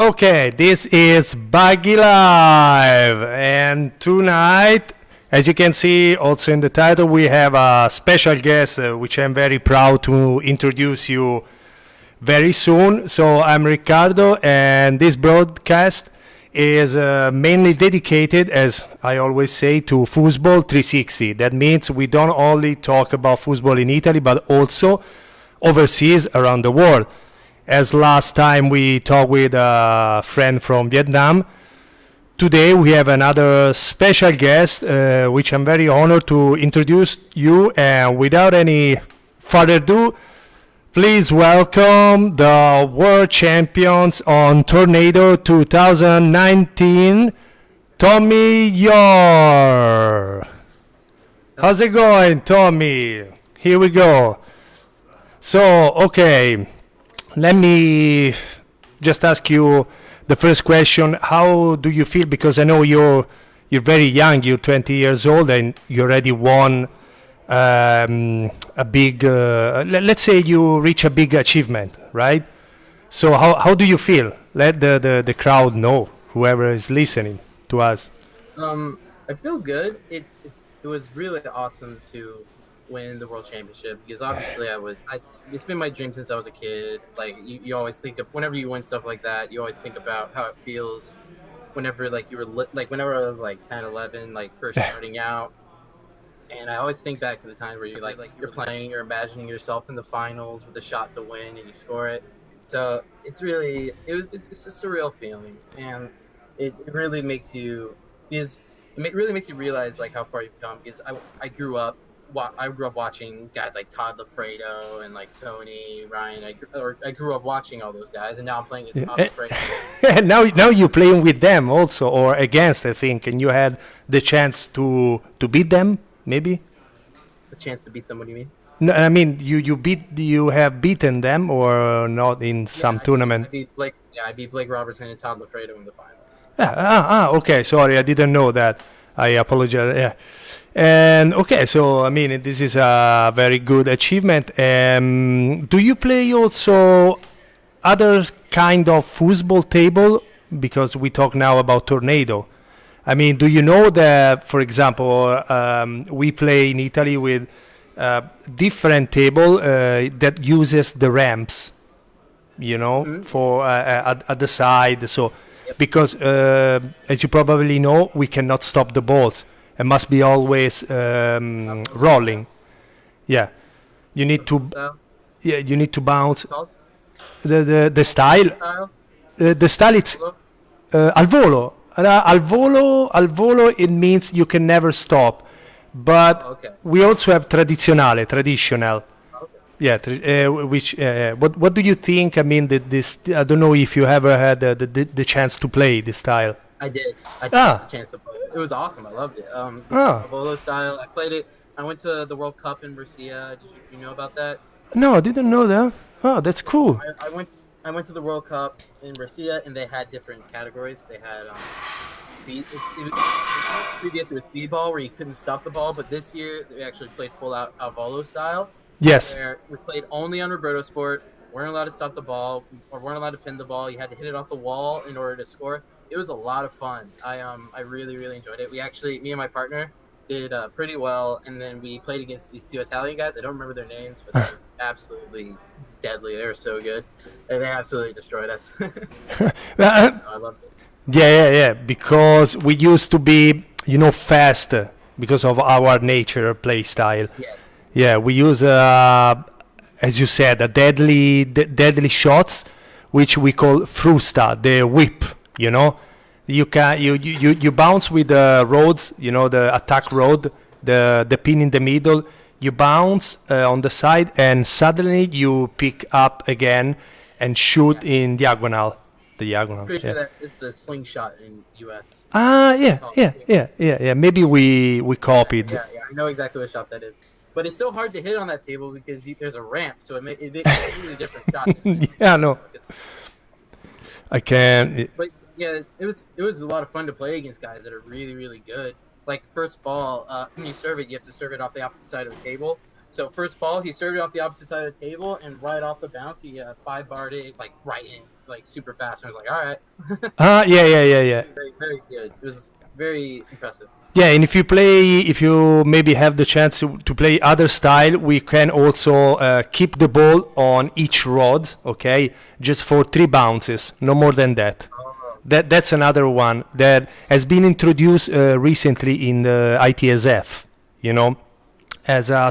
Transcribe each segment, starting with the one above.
Okay, this is Buggy Live, and tonight, as you can see also in the title, we have a special guest, which I'm very proud to introduce you very soon. So I'm Ricardo, and this broadcast is mainly dedicated, as I always say, to Football 360. That means we don't only talk about football in Italy, but also overseas around the world. As last time we talked with a friend from Vietnam, today we have another special guest, which I'm very honored to introduce you. And without any further ado, please welcome the world champions on Tornado 2019, Tommy Yore. How's it going, Tommy? Here we go. So, okay. Let me just ask you the first question. How do you feel? Because I know you're very young. You're 20 years old, and you already won a big. Let's say you reach a big achievement, right? So how do you feel? Let the crowd know. Whoever is listening to us. I feel good. It was really awesome to win the world championship because obviously it's been my dream since I was a kid. Like you always think of whenever you win stuff like that, you always think about how it feels whenever like you were like whenever I was like 10, 11, like first starting out. And I always think back to the times where you're playing, you're imagining yourself in the finals with a shot to win and you score it. So it's a surreal feeling, and it really makes you because really makes you realize like how far you've come. Because I grew up watching guys like Todd LaFredo and like Tony Ryan. I grew up watching all those guys, and now I'm playing as Todd LaFredo. And now you're playing with them also, or against, I think, and you had the chance to beat them, maybe. A chance to beat them? What do you mean? No, I mean you have beaten them or not in some tournament. I beat Blake Robertson and Todd LaFredo in the finals. Okay. Sorry, I didn't know that. I apologize. Yeah. And okay, so I mean, this is a very good achievement. Do you play also other kind of football table? Because we talk now about Tornado. I mean, do you know that, for example, we play in Italy with different table that uses the ramps, for at the side. So, because as you probably know, we cannot stop the balls. It must be always rolling. Yeah, you need to. Yeah, you need to bounce. The style. The style it's al volo. Al volo. It means you can never stop. But we also have traditional. Yeah, what do you think? I mean, this. I don't know if you ever had the chance to play this style. I did. I had the chance to play it. It was awesome. I loved it. Volo style. I played it. I went to the World Cup in Brescia. Did you know about that? No, I didn't know that. Oh, that's cool. I went to the World Cup in Brescia, and they had different categories. They had speed. Previous it was speedball, where you couldn't stop the ball, but this year they actually played full out Al Volo style. Yes. Where we played only on Roberto Sport. Weren't allowed to stop the ball, or weren't allowed to pin the ball. You had to hit it off the wall in order to score. It was a lot of fun. I really enjoyed it. Me and my partner did pretty well, and then we played against these two Italian guys. I don't remember their names, but they're absolutely deadly. They were so good, and they absolutely destroyed us. I loved it. Yeah. Because we used to be, fast because of our nature play style. Yeah, we use, as you said, deadly shots, which we call frusta, the whip. You bounce with the roads, the attack road, the pin in the middle. You bounce on the side, and suddenly you pick up again and shoot in diagonal. The diagonal. Pretty sure that it's a slingshot in U.S. Yeah. Maybe we copied. Yeah. I know exactly what shot that is. But it's so hard to hit on that table because there's a ramp, so it makes a really different shot. Yeah, no. I can. But yeah, it was a lot of fun to play against guys that are really good. Like first ball, when you serve it, you have to serve it off the opposite side of the table. So first ball, he served it off the opposite side of the table, and right off the bounce, he 5-barred it like right in, like super fast. And I was like, all right, Yeah, yeah, yeah, yeah. very very good. It was very impressive. Yeah, and if you maybe have the chance to play other style, we can also keep the ball on each rod, okay, just for 3 bounces, no more than that. Oh, That's another one that has been introduced recently in the ITSF, you know, as a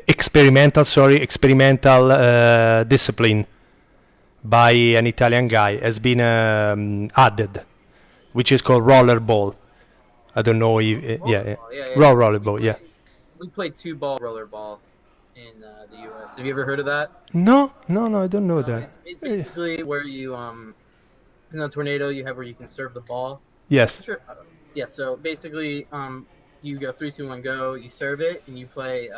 experimental discipline by an Italian guy has been added, which is called rollerball. I don't know if yeah, rollerball, yeah, yeah. rollerball, yeah. We play 2-ball rollerball in the U.S. Have you ever heard of that? No, no, no, I don't know that. It's basically where you in a tornado you have where you can serve the ball. Yes. Sure. Yeah. So basically, you go 3, 2, 1, go. You serve it, and you play.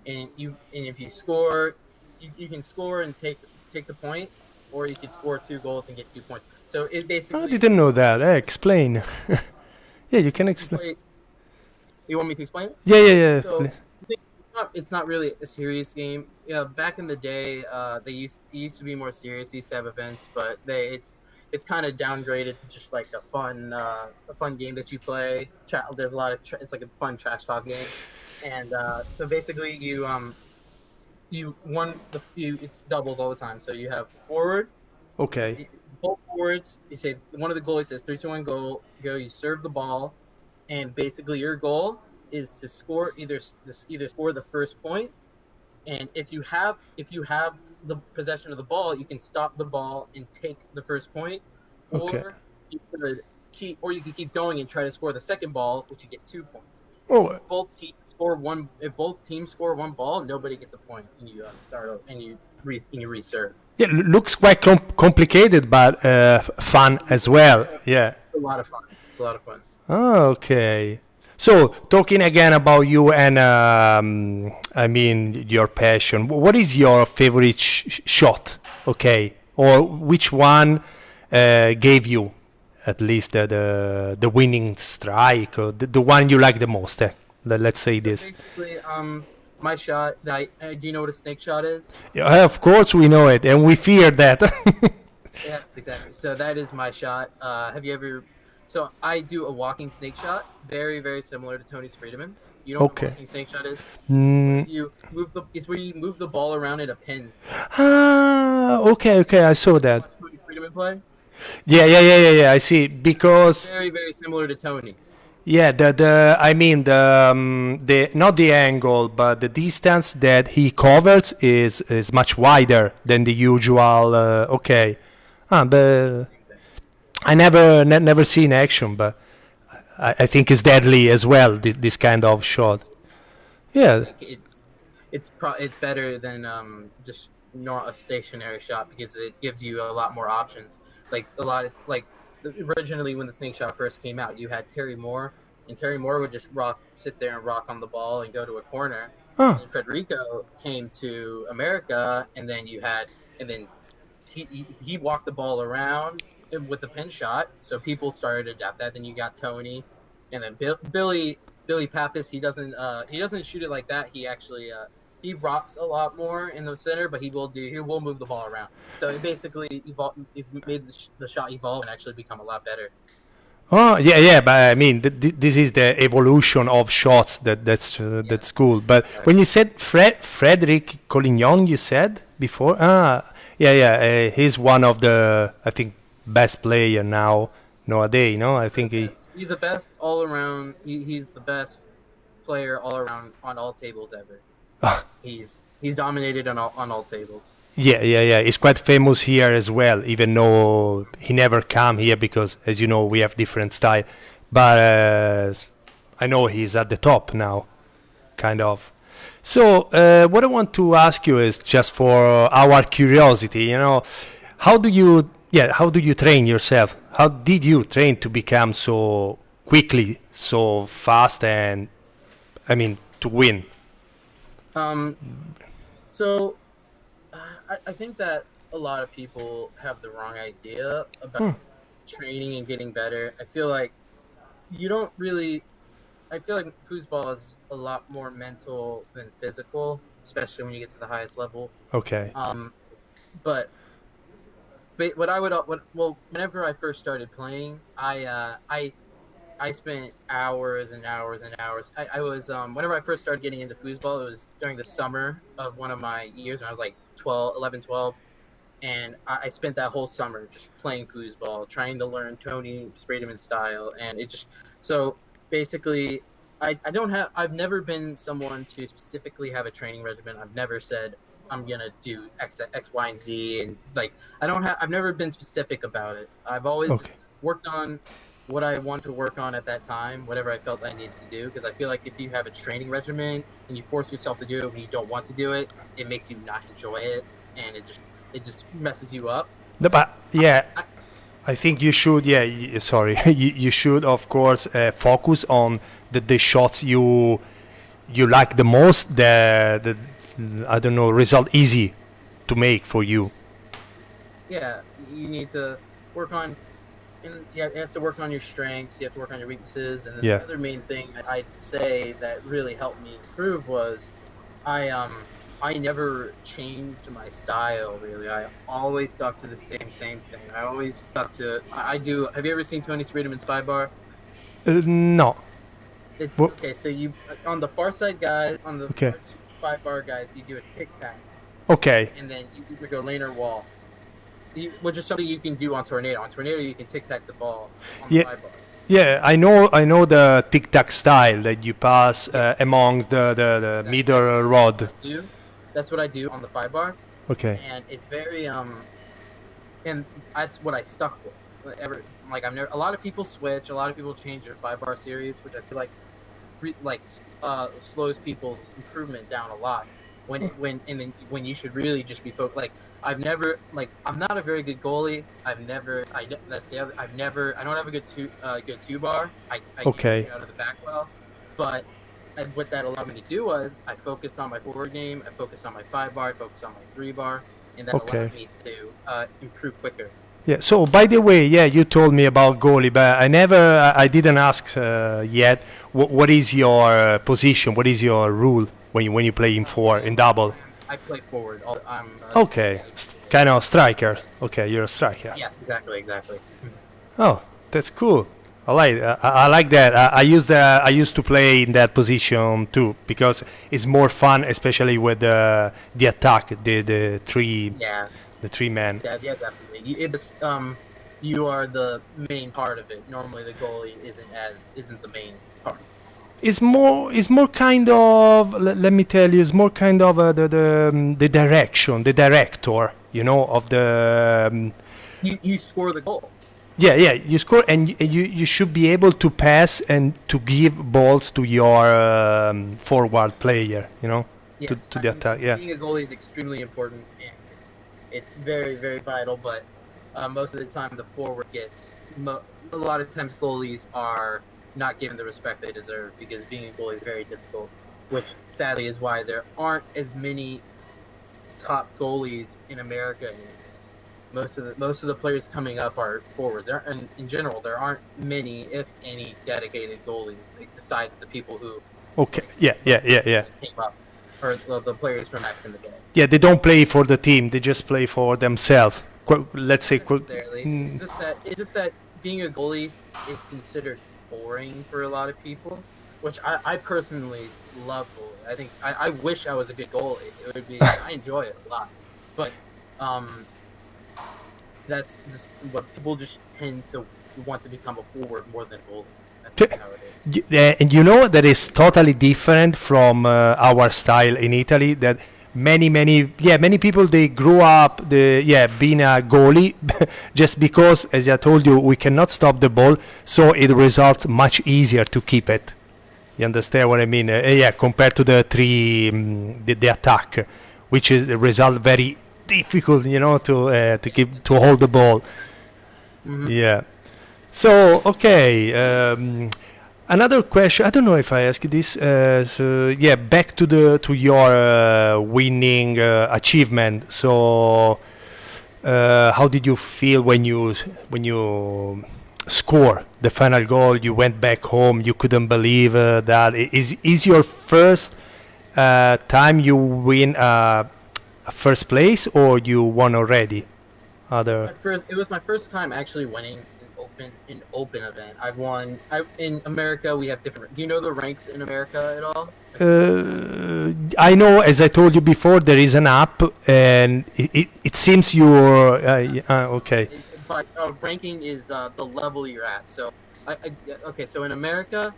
And if you score, you can score and take the point, or you could score 2 goals and get 2 points. So it I basically didn't know that. Explain. Yeah, you can you explain. play. You want me to explain it? Yeah, yeah, So yeah. it's not really a serious game. Yeah, back in the day, it used to be more serious. They used to have events, but it's kind of downgraded to just like a fun game that you play. There's a lot of it's like a fun trash talk game, and so basically it's doubles all the time. So you have forward, Okay. both forwards. You say one of the goalies says 3, 2, 1, goal. Go. You serve the ball, and basically your goal is to score either score the first point, and if you have the possession of the ball, you can stop the ball and take the first point, Okay. or you can keep going and try to score the second ball, which you get 2 points. Oh, If both teams score 1 ball, nobody gets a point, and you start and you reserve. yeah. Looks quite complicated, but fun as well. Yeah. It's a lot of fun. It's a lot of fun. Okay. So, talking again about you and I mean your passion. What is your favorite shot? Okay, or which one gave you at least the winning strike, or the one you like the most? Let's say So this. basically, my shot. Do you know what a snake shot is? Yeah, of course we know it, and we fear that. Yes, exactly. So that is my shot. Have you ever? So I do a walking snake shot, very very similar to Tony's Friedman. You know what a Okay. walking snake shot is? Mm, It's where you move the ball around in a pin. okay, okay, I saw that. Watch Tony Friedman play. Yeah, yeah, yeah, yeah, yeah. I see. Because Very very similar to Tony's. yeah, the I mean the not the angle, but the distance that he covers is much wider than the usual. Okay, but I never seen action, but I think it's deadly as well. This kind of shot. I Yeah. think it's better than just not a stationary shot because it gives you a lot more options. Like a lot, it's like originally when the snake shot first came out, you had Terry Moore, and Terry Moore would just sit there and rock on the ball and go to a corner. Oh, And then Federico came to America, and then he walked the ball around with the pin shot, so people started to adapt that. Then you got Tony, and then Billy Pappas. He doesn't shoot it like that. He actually he rocks a lot more in the center, but he will move the ball around. So it basically it made the shot evolve and actually become a lot better. oh, yeah, yeah. But I mean, this is the evolution of shots. Yeah, That's cool. But when exactly. you said Frederic Collignon, you said before. Yeah, yeah. He's one of the I think best player now nowadays. No, I think he. He's the best all around. He's the best player all around on all tables ever. He's dominated on all tables. Yeah, yeah, yeah. He's quite famous here as well, even though he never come here because, as you know, we have different style. But I know he's at the top now, kind of. So, what I want to ask you is just for our curiosity, how do you train yourself? How did you train to become so quickly, so fast, and I mean, to win? Um, so I think that a lot of people have the wrong idea about Hmm. training and getting better. I feel like you don't really I feel like foosball is a lot more mental than physical, especially when you get to the highest level. Okay. Um, but what I would what well whenever I first started playing, I spent hours and hours and hours. I was whenever I first started getting into foosball, it was during the summer of one of my years when I was like 12, 11, 12, and I spent that whole summer just playing foosball, trying to learn Tony Sprademan's style, and it just so basically. I don't have I've never been someone to specifically have a training regimen. I've never said I'm gonna do X, Y, and Z, and like I've never been specific about it. I've always Okay. just worked on what I want to work on at that time, whatever I felt I needed to do. Because I feel like if you have a training regimen and you force yourself to do it when you don't want to do it, it makes you not enjoy it, and it just messes you up. No, but I, yeah, I, I think you should. Yeah, sorry, you should of course focus on the shots you like the most. The I don't know, result easy to make for you. yeah, you need to work on, and you have to work on your strengths. You have to work on your weaknesses, and then Yeah. the other main thing I'd say that really helped me improve was I um I never changed my style really. I always stuck to the same thing. I always stuck to I do. Have you ever seen Tony Sweeterman's five bar? No. It's Wha- okay. So you on the far side guys, on the Okay. far two, five bar guys, you do a tic tac, Okay. and then you either go lane or wall. Which is something you can do on Tornado. On Tornado, you can tic tac the ball on the Yeah. five bar. Yeah, I know the tic tac style that you pass Yeah, amongst the exactly. middle rod. Do That's what I do on the five bar, Okay. and it's very and that's what I stuck with. Ever like I've never. A lot of people switch. A lot of people change their five bar series, which I feel like slows people's improvement down a lot. When you should really just be focused. Like I'm not a very good goalie. That's the other. I don't have a good two bar. I can't Okay. shoot out of the back well, but and what that allowed me to do was I focused on my forward game. I focused on my five bar. I focused on my three bar, and that Okay. allowed me to improve quicker. Yeah. So by the way, yeah, you told me about goalie, but I didn't ask yet. What is your position? What is your rule when you play in four in double? I play forward. I'm a Okay, designated kind forward. of striker. Okay, you're a striker. Yes, exactly. Oh, that's cool. I like that. I used to play in that position too because it's more fun, especially with the attack, Yeah, the three man. yeah, definitely. You are the main part of it. Normally, the goalie isn't the main part. It's more kind of let me tell you, it's more kind of the direction, the director, of the You score the goals. yeah, yeah. You score, and you should be able to pass and to give balls to your forward player, Yes, to the attack. Yeah. being a goalie is extremely important, and it's very vital. But most of the time, the forward a lot of times goalies are not given the respect they deserve because being a goalie is very difficult. Which sadly is why there aren't as many top goalies in America anymore. Most of the players coming up are forwards. And in general, there aren't many, if any, dedicated goalies besides the people who Okay. Yeah, yeah, yeah, yeah. came up, or the players from back in the day. Yeah, they don't play for the team. They just play for themselves. Let's say. Necessarily, it's just that being a goalie is considered boring for a lot of people, which I personally love goalie. I wish I was a good goalie. It would be I enjoy it a lot, but um that's just what people just tend to want to become a forward more than a goalie. That's T- just how it is. And that is totally different from our style in Italy. That many people they grew up being a goalie just because, as I told you, we cannot stop the ball, so it results much easier to keep it. You understand what I mean? Yeah, compared to the the attack, which is the result very difficult, to keep to hold the ball. Hmm. Yeah. So okay, another question. I don't know if I asked this. So yeah, back to your winning achievement. So how did you feel when you score the final goal. You went back home. You couldn't believe that. Is your first time you win first place, or you won already? Other. It was my first time actually winning an open event. I've won. In America, we have different. Do you know the ranks in America at all? I know, as I told you before, there is an app, and it seems you're okay. But ranking is the level you're at. So, okay. So in America,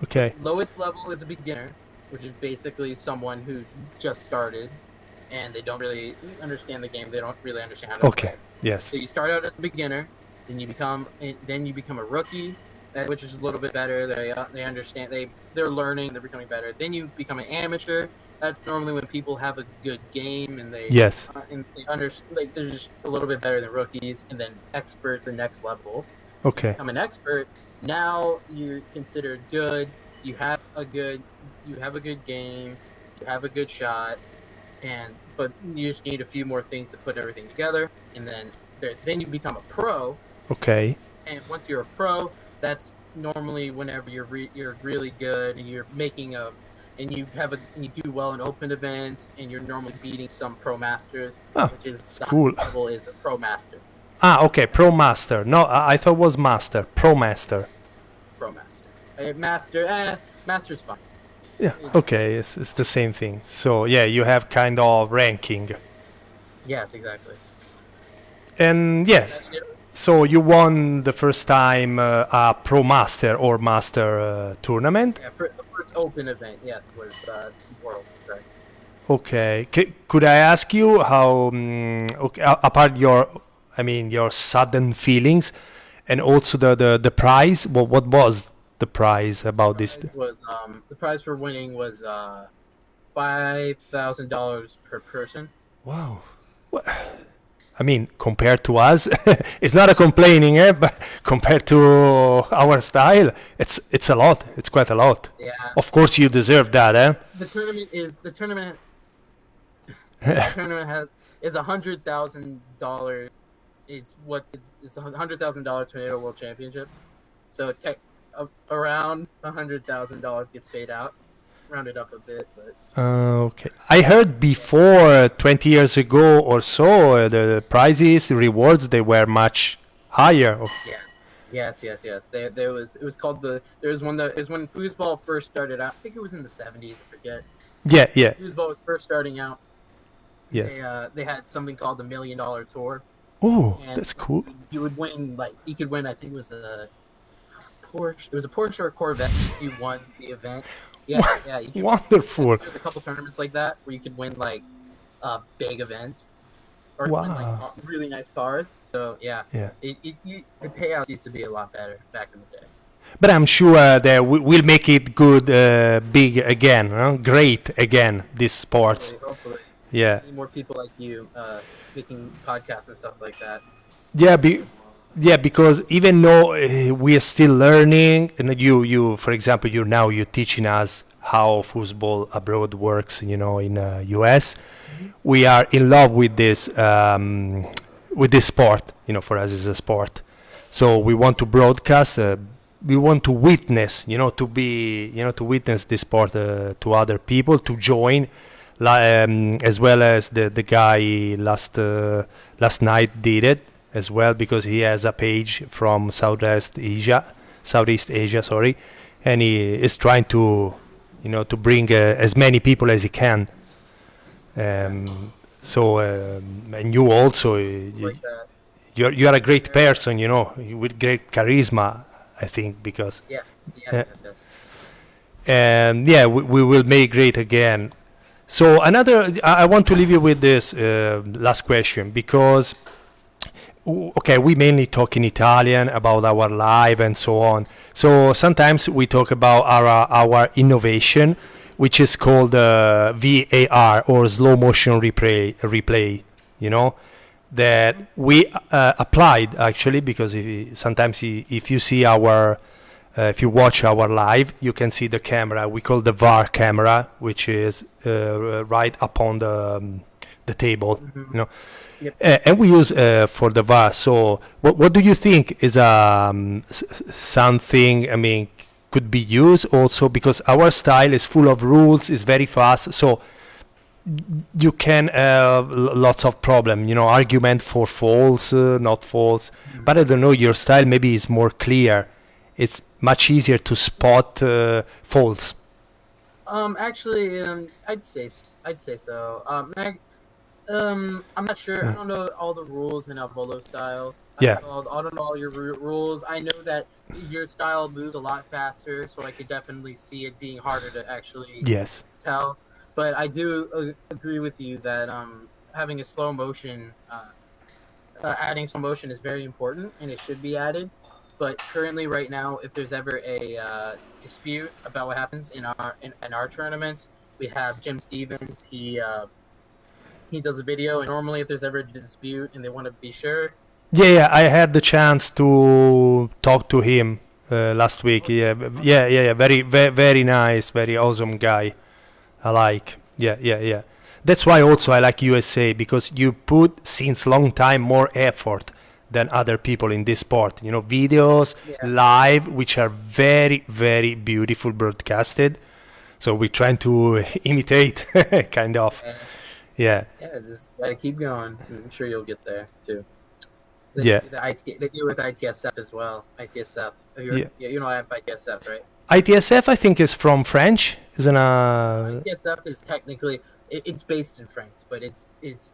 Okay. lowest level is a beginner, which is basically someone who just started, and they don't really understand the game. They don't really understand how to Okay. play. Yes. So you start out as a beginner, then you become a rookie, which is a little bit better. They understand. They're learning. They're becoming better. Then you become an amateur. That's normally when people have a good game and they Yes. and they understand. Like they're just a little bit better than rookies. And then experts, the next level. Okay. Become an expert. Now you're considered good. You have a good game. You have a good shot, but you just need a few more things to put everything together, and then you become a pro. Okay. And once you're a pro, that's normally whenever you're really good and you're making and you do well in open events, and you're normally beating some pro masters, Oh, which is the cool. highest level is a pro master. Okay. Pro master. No, I thought it was master. Pro master. Pro master. Master's fine. Yeah. Okay. It's the same thing. So yeah, you have kind of ranking, Yes, exactly. and yes. So you won the first time a pro master or master tournament. Yeah, for the first open event, yes, was world. Right. Okay. Could I ask you how, okay, apart your sudden feelings, and also the prize? What was the prize about this? The prize for winning was $5,000 per person. Wow. What? I mean, compared to us, it's not a complaining, but compared to our style, it's a lot. It's quite a lot. Yeah. Of course, you deserve that, eh? The tournament is $100,000. It's $100,000 Tornado World Championships. So around $100,000 gets paid out. It's rounded up a bit, but Okay. I heard before, 20 years ago or so, the prizes, rewards, they were much higher. yes. It was called it was when foosball first started out. I think it was in the 70s. I forget. Yeah. Foosball was first starting out. Yes. They had something called the $1 Million Tour. Oh, And that's cool. You would win, you could win, I think it was a Porsche. It was a Porsche or a Corvette if you won the event. Yeah. You could, Wonderful. there's a couple tournaments like that where you could win big events or win Wow. really nice cars. So yeah. Yeah. The payouts used to be a lot better back in the day. But I'm sure that we'll make it good, big again, huh? Great again, this sport. Hopefully. Yeah. Need more people like you making podcasts and stuff like that. Yeah, because even though we are still learning, and you, for example, you're teaching us how football abroad works, in US. We are in love with this sport. For us, it's a sport. So we want to broadcast. We want to witness. To witness this sport to other people, to join, as well as the guy last night did it as well, because he has a page from Southeast Asia, sorry, and he is trying to bring as many people as he can. So and you also, Like that. you're a great person, with great charisma, I think, because Yes. and yeah, we will make great again. So I want to leave you with this last question, because okay, we mainly talk in Italian about our life and so on. So sometimes we talk about our innovation, which is called VAR, or slow motion replay. That we applied, actually, because sometimes if you see if you watch our live, you can see the camera. We call the VAR camera, which is right upon the table, Hmm. you know. Yep. And we use for the VAR. So what do you think is something, I mean, could be used also, because our style is full of rules, is very fast, so you can have lots of problem, you know, argument for false, not false. But I don't know, your style maybe is more clear. It's much easier to spot false. Actually, I'd say so. I'm not sure. I Mm. don't know all the rules in Alvolo style. Yeah. I don't know all your rules. I know that your style moves a lot faster, so I could definitely see it being harder to actually Yes. tell. But I do agree with you that having a slow motion, adding slow motion is very important, and it should be added. But currently, right now, if there's ever a dispute about what happens in our tournaments, we have Jim Stevens. He does a video, and normally, if there's ever a dispute and they want to be sure, Yeah, yeah, I had the chance to talk to him last week. Yeah, yeah. Very nice, very awesome guy. I like. Yeah, yeah, yeah. That's why also I like USA, because you put since long time more effort than other people in this sport. You know, videos yeah, live, which are very beautiful broadcasted. So we're trying to imitate, kind of. yeah, Yeah, yeah, just gotta keep going. I'm sure you'll get there too. yeah, They do it with ITSF as well. ITSF. yeah. Yeah, you know I have ITSF, right? ITSF, I think, is from French, isn't a. ITSF is technically it's based in France, but it's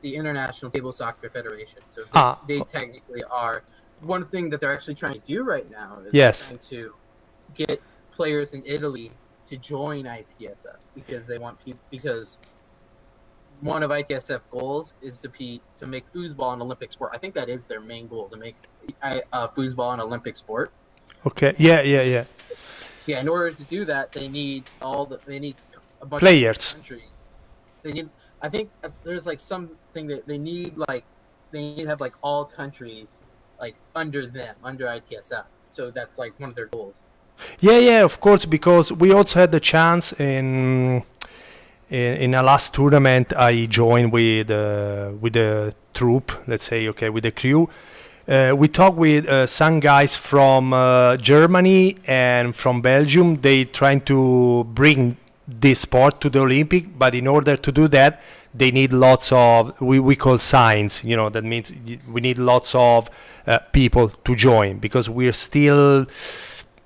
the International Table Soccer Federation. So Ah, they technically are. One thing that they're actually trying to do right now is yes. trying to get players in Italy to join ITSF because they want people because one of ITSF goals is to make foosball an Olympic sport. I think that is their main goal, to make foosball an Olympic sport. Okay. Yeah, yeah, yeah. Yeah, in order to do that, they need a bunch Players. of countries. They need. I think there's like something that they need to have like all countries like under them, under ITSF. So that's like one of their goals. Yeah, yeah, of course, because we also had the chance in a last tournament I joined with the troop, let's say, okay, with the crew. We talked with some guys from Germany and from Belgium. They trying to bring this sport to the Olympic, but in order to do that, they need lots of we call signs. You know, that means we need lots of people to join, because we're still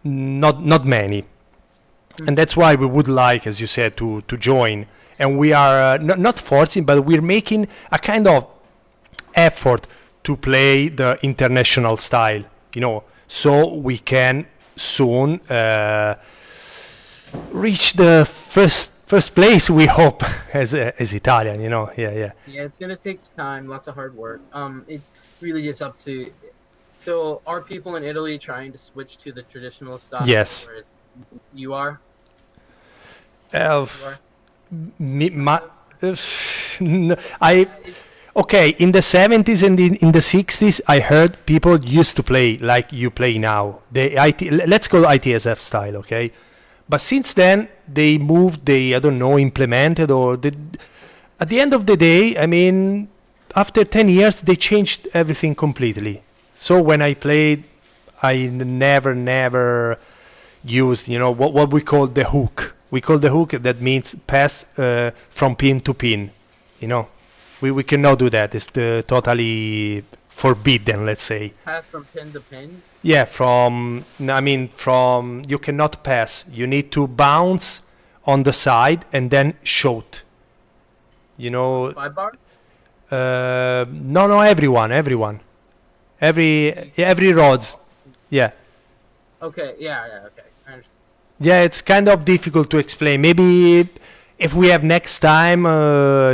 not many, and that's why we would like, as you said, to join. And we are not forcing, but we're making a kind of effort to play the international style, you know, so we can soon reach the first place, we hope, as Italian, you know. Yeah, yeah. Yeah, it's gonna take time, lots of hard work. It's really just up to. So, are people in Italy trying to switch to the traditional style? Yes. Where it's you are? Uh, You are? me, my, I okay. In the 70s and in the 60s, I heard people used to play like you play now. Let's call ITSF style, okay. But since then, they moved. They, I don't know, implemented, or at the end of the day, I mean, after 10 years, they changed everything completely. So when I played, I never used, you know, what we call the hook. We call the hook, that means pass from pin to pin. You know, we cannot do that. It's totally forbidden, let's say. Pass from pin to pin. Yeah, from you cannot pass. You need to bounce on the side and then shoot. You know, 5 bar. no, everyone, every rods. Yeah. Okay. Yeah. Okay. I understand. Yeah, it's kind of difficult to explain. Maybe if we have next time,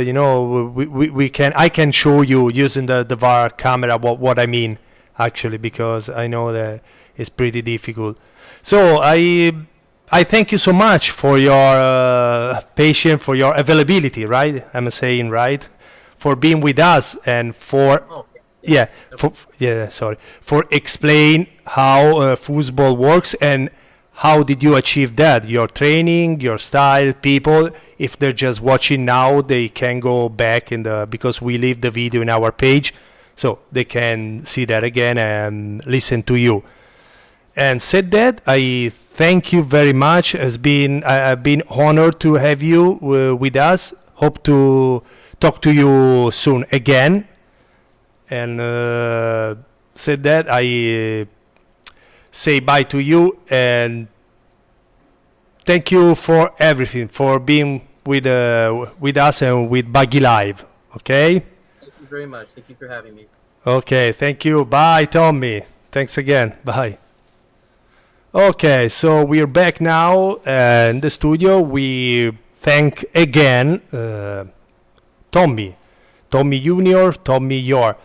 you know, we can, I can show you using the VAR camera what I mean, actually, because I know that it's pretty difficult. So I thank you so much for your patience, for your availability, right? I'm saying, right? For being with us, and for Oh. yeah, for explain how football works, and how did you achieve that? Your training, your style, people. If they're just watching now, they can go back because we leave the video in our page, so they can see that again and listen to you. And said that, I thank you very much. I've been honored to have you with us. Hope to talk to you soon again. And said that, I say bye to you and thank you for everything, for being with us and with Buggy Live. Okay? Thank you very much. Thank you for having me. Okay, thank you. Bye, Tommy. Thanks again. Bye. Okay, so we're back now in the studio. We thank again Tommy Junior, Tommy Yore,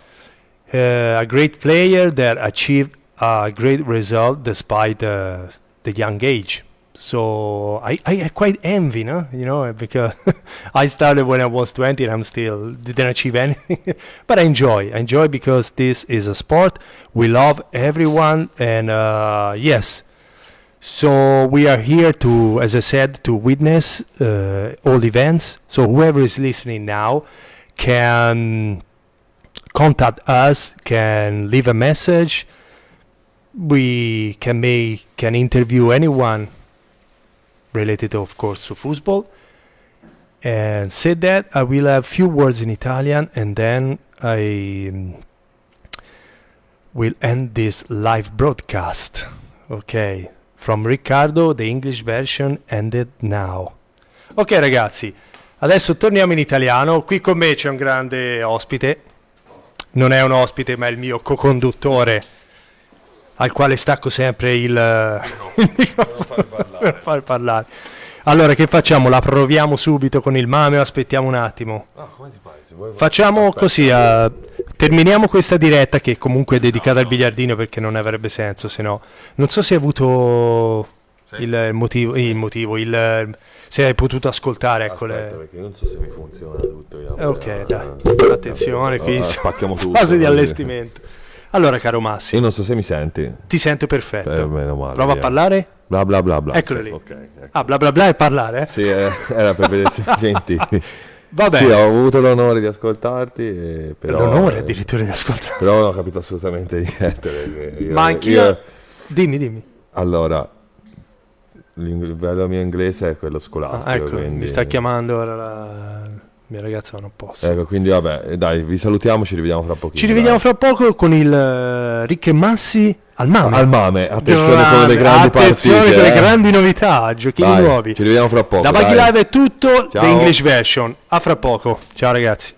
a great player that achieved a great result despite the young age. So I quite envy, no? You know, because I started when I was 20 and I'm still didn't achieve anything. But I enjoy because this is a sport. We love everyone, and yes. So we are here to, as I said, to witness all events. So whoever is listening now can contact us, can leave a message. We can interview anyone related, of course, to football. And said that, I will have few words in Italian, and then I will end this live broadcast. Okay. From Riccardo, the English version ended now. Ok ragazzi, adesso torniamo in italiano. Qui con me c'è un grande ospite. Non è un ospite, ma è il mio co-conduttore, al quale stacco sempre il microfono per far parlare. Allora, che facciamo? La proviamo subito con il mame o aspettiamo un attimo? Come ti pare? Facciamo così, terminiamo questa diretta che comunque è dedicata al biliardino, perché non avrebbe senso, se no. Non so se hai avuto il motivo, se hai potuto ascoltare, ecco. Aspetta, perché non so se mi funziona tutto. Ok, dai, attenzione, qui spacchiamo tutto. fase di allestimento. Allora, caro Massi, Io non so se mi senti. ti sento perfetto. Meno male, Prova via. a parlare. Bla bla bla bla. Eccolo sì, lì. ok, ecco. Ah, bla bla bla e parlare, eh? Sì, era per vedere se mi sentivi. Vabbè. Sì, ho avuto l'onore di ascoltarti. Però, L'onore addirittura di ascoltare. Però non ho capito assolutamente niente. Ma anch'io... Dimmi. Allora, il livello mio inglese è quello scolastico. Ecco, quindi... mi sta chiamando ora la mia ragazza, ma non posso. Ecco, quindi vabbè, dai, vi salutiamo, ci rivediamo fra pochino. Ci rivediamo fra poco con il Rick e Massi al Mame. Al Mame, attenzione con le grandi attenzione partite. con le grandi novità, giochini Dai, nuovi. ci rivediamo fra poco. Da Buggy dai. Live è tutto, Ciao. The English version. A fra poco. Ciao ragazzi.